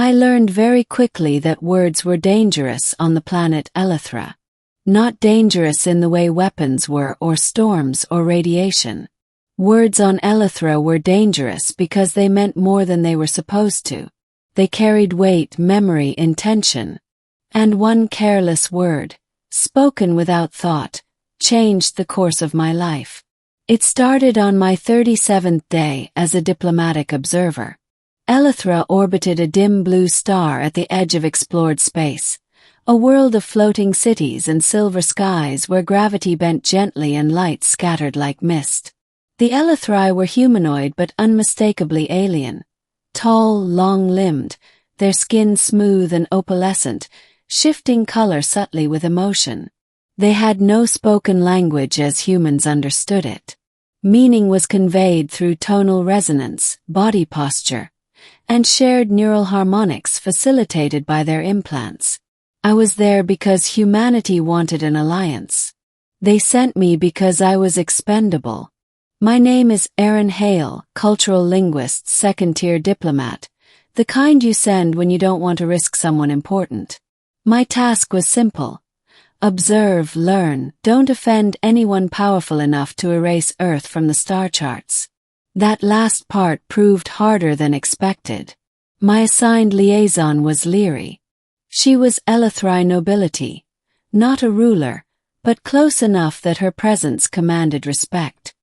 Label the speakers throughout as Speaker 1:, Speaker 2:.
Speaker 1: I learned very quickly that words were dangerous on the planet Elethra. Not dangerous in the way weapons were, or storms, or radiation. Words on Elethra were dangerous because they meant more than they were supposed to. They carried weight, memory, intention. And one careless word, spoken without thought, changed the course of my life. It started on my 37th day as a diplomatic observer. Elethra orbited a dim blue star at the edge of explored space, a world of floating cities and silver skies where gravity bent gently and light scattered like mist. The Elethri were humanoid but unmistakably alien. Tall, long-limbed, their skin smooth and opalescent, shifting color subtly with emotion. They had no spoken language as humans understood it. Meaning was conveyed through tonal resonance, body posture, and shared neural harmonics facilitated by their implants. I was there because humanity wanted an alliance. They sent me because I was expendable. My name is Aaron Hale, cultural linguist, second-tier diplomat, the kind you send when you don't want to risk someone important. My task was simple. Observe, learn, don't offend anyone powerful enough to erase Earth from the star charts. That last part proved harder than expected. My assigned liaison was Leary. She was Elethri nobility, not a ruler, but close enough that her presence commanded respect.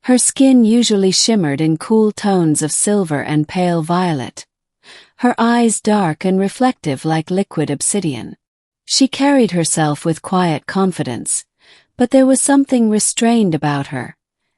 Speaker 1: Her skin usually shimmered in cool tones of silver and pale violet. Her eyes dark and reflective like liquid obsidian. She carried herself with quiet confidence, but there was something restrained about her,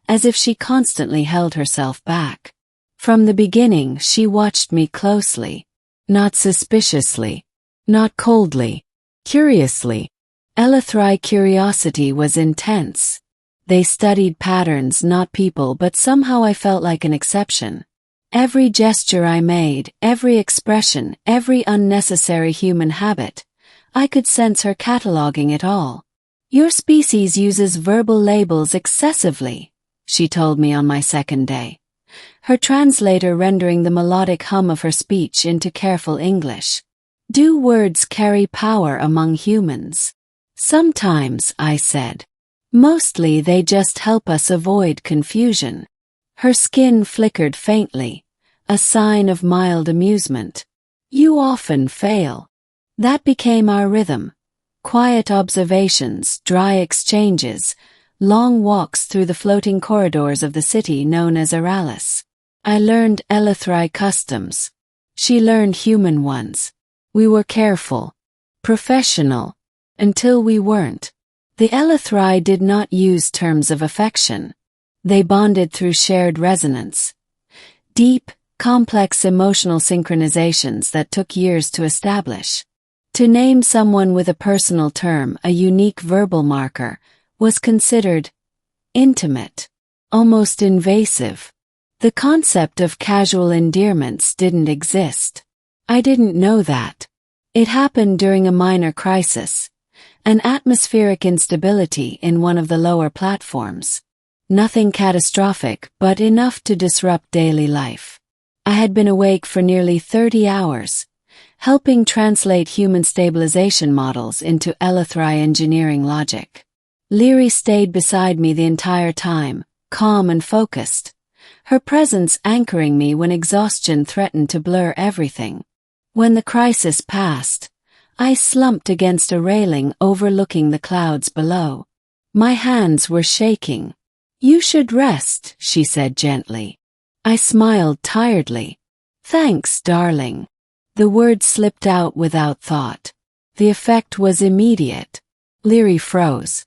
Speaker 1: as if she constantly held herself back. From the beginning she watched me closely, not suspiciously, not coldly, curiously. Elethri curiosity was intense. They studied patterns, not people, but somehow I felt like an exception. Every gesture I made, every expression, every unnecessary human habit, I could sense her cataloging it all. Your species uses verbal labels excessively, she told me on my second day, her translator rendering the melodic hum of her speech into careful English. Do words carry power among humans? Sometimes, I said. Mostly they just help us avoid confusion. Her skin flickered faintly, a sign of mild amusement. You often fail. That became our rhythm. Quiet observations, dry exchanges, long walks through the floating corridors of the city known as Aralis. I learned Elethri customs. She learned human ones. We were careful, professional, until we weren't. The Elethri did not use terms of affection. They bonded through shared resonance. Deep, complex emotional synchronizations that took years to establish. To name someone with a personal term, a unique verbal marker, was considered intimate, almost invasive. The concept of casual endearments didn't exist. I didn't know that. It happened during a minor crisis, an atmospheric instability in one of the lower platforms. Nothing catastrophic, but enough to disrupt daily life. I had been awake for nearly 30 hours, helping translate human stabilization models into Elethri engineering logic. Leary stayed beside me the entire time, calm and focused, her presence anchoring me when exhaustion threatened to blur everything. When the crisis passed, I slumped against a railing overlooking the clouds below. My hands were shaking. You should rest, she said gently. I smiled tiredly. Thanks, darling. The words slipped out without thought. The effect was immediate. Leary froze.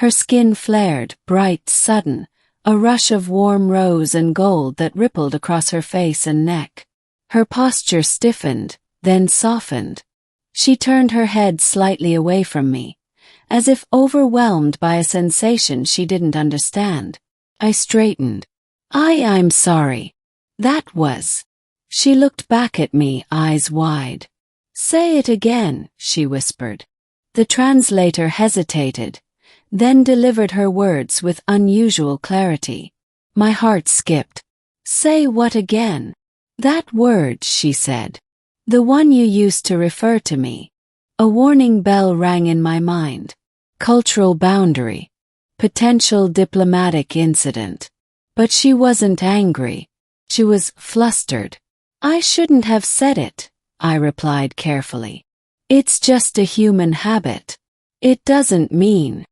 Speaker 1: Her skin flared, bright, sudden, a rush of warm rose and gold that rippled across her face and neck. Her posture stiffened, then softened. She turned her head slightly away from me, as if overwhelmed by a sensation she didn't understand. I straightened. I'm sorry. That was. She looked back at me, eyes wide. Say it again, she whispered. The translator hesitated, then delivered her words with unusual clarity. My heart skipped. Say what again? That word, she said. The one you used to refer to me. A warning bell rang in my mind. Cultural boundary. Potential diplomatic incident. But she wasn't angry. She was flustered. I shouldn't have said it, I replied carefully. It's just a human habit. It doesn't mean.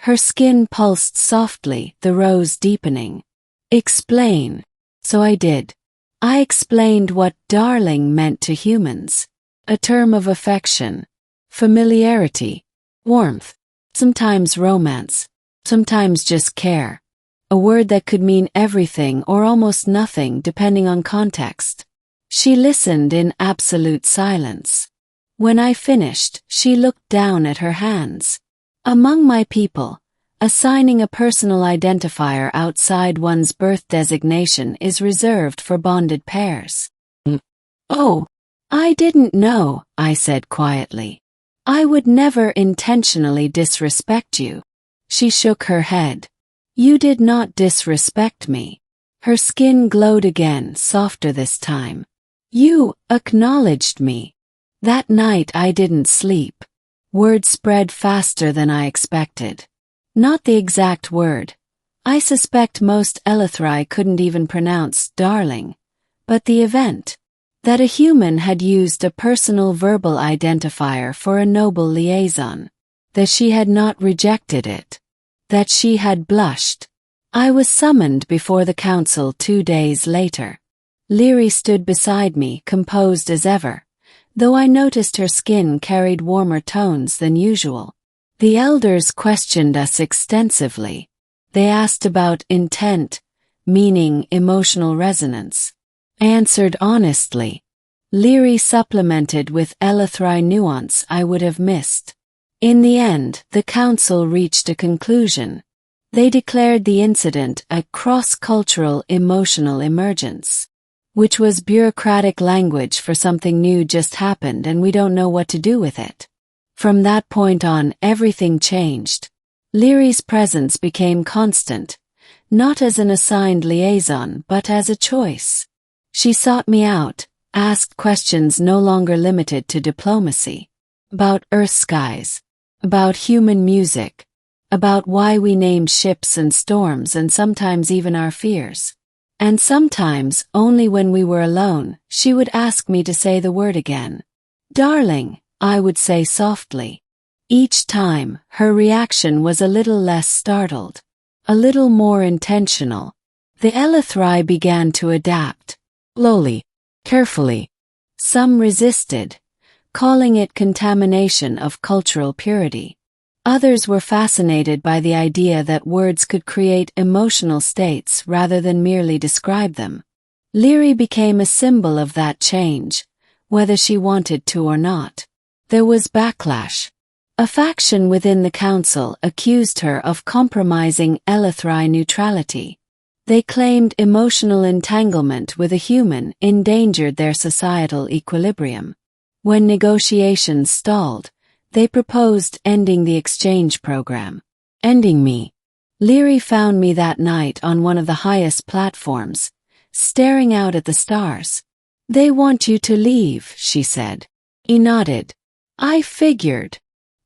Speaker 1: Her skin pulsed softly, the rose deepening. Explain. So I did. I explained what darling meant to humans. A term of affection. Familiarity. Warmth. Sometimes romance. Sometimes just care. A word that could mean everything or almost nothing depending on context. She listened in absolute silence. When I finished, she looked down at her hands. Among my people, assigning a personal identifier outside one's birth designation is reserved for bonded pairs. Oh, I didn't know, I said quietly. I would never intentionally disrespect you. She shook her head. You did not disrespect me. Her skin glowed again, softer this time. You acknowledged me. That night I didn't sleep. Words spread faster than I expected. Not the exact word. I suspect most Elethrai couldn't even pronounce darling. But the event. That a human had used a personal verbal identifier for a noble liaison. That she had not rejected it. That she had blushed. I was summoned before the council 2 days later. Leary stood beside me, composed as ever, though I noticed her skin carried warmer tones than usual. The elders questioned us extensively. They asked about intent, meaning, emotional resonance. I answered honestly. Leary supplemented with Elethrai nuance I would have missed. In the end, the council reached a conclusion. They declared the incident a cross-cultural emotional emergence, which was bureaucratic language for something new just happened and we don't know what to do with it. From that point on, everything changed. Leary's presence became constant, not as an assigned liaison but as a choice. She sought me out, asked questions no longer limited to diplomacy. About Earth skies. About human music. About why we name ships and storms and sometimes even our fears. And sometimes, only when we were alone, she would ask me to say the word again. Darling, I would say softly. Each time, her reaction was a little less startled. A little more intentional. The Elethrai began to adapt. Slowly. Carefully. Some resisted, calling it contamination of cultural purity. Others were fascinated by the idea that words could create emotional states rather than merely describe them. Leary became a symbol of that change, whether she wanted to or not. There was backlash. A faction within the council accused her of compromising Elethrai neutrality. They claimed emotional entanglement with a human endangered their societal equilibrium. When negotiations stalled, they proposed ending the exchange program. Ending me. Leary found me that night on one of the highest platforms, staring out at the stars. They want you to leave, she said. He nodded. I figured.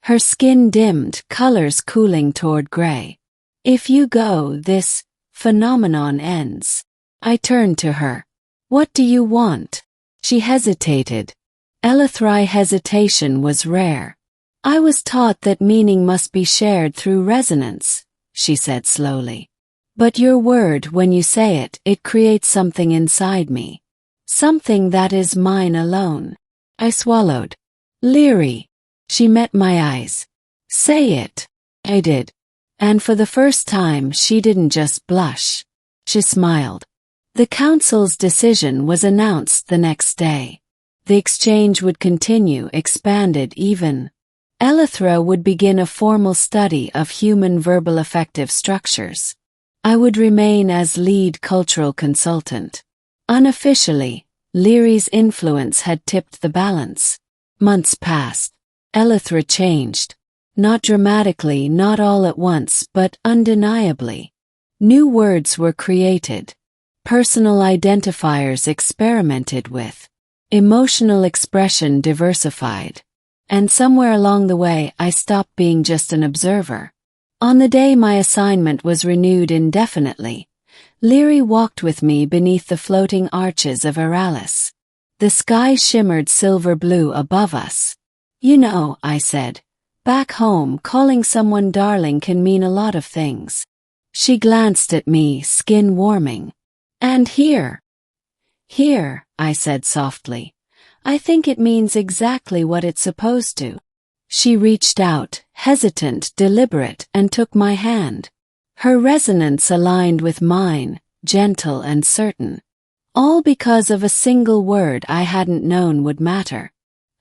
Speaker 1: Her skin dimmed, colors cooling toward gray. If you go, this phenomenon ends. I turned to her. What do you want? She hesitated. Elethrai hesitation was rare. I was taught that meaning must be shared through resonance, she said slowly. But your word, when you say it, it creates something inside me. Something that is mine alone. I swallowed. Leary. She met my eyes. Say it. I did. And for the first time she didn't just blush. She smiled. The council's decision was announced the next day. The exchange would continue, expanded even. Elethra would begin a formal study of human verbal affective structures. I would remain as lead cultural consultant. Unofficially, Leary's influence had tipped the balance. Months passed. Elethra changed. Not dramatically, not all at once, but undeniably. New words were created. Personal identifiers experimented with. Emotional expression diversified. And somewhere along the way I stopped being just an observer. On the day my assignment was renewed indefinitely, Leary walked with me beneath the floating arches of Aralis. The sky shimmered silver blue above us. You know, I said, back home calling someone darling can mean a lot of things. She glanced at me, skin warming. And here, I said softly, I think it means exactly what it's supposed to. She reached out, hesitant, deliberate, and took my hand. Her resonance aligned with mine, gentle and certain. All because of a single word I hadn't known would matter.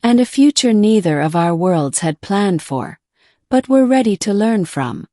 Speaker 1: And a future neither of our worlds had planned for, but were ready to learn from.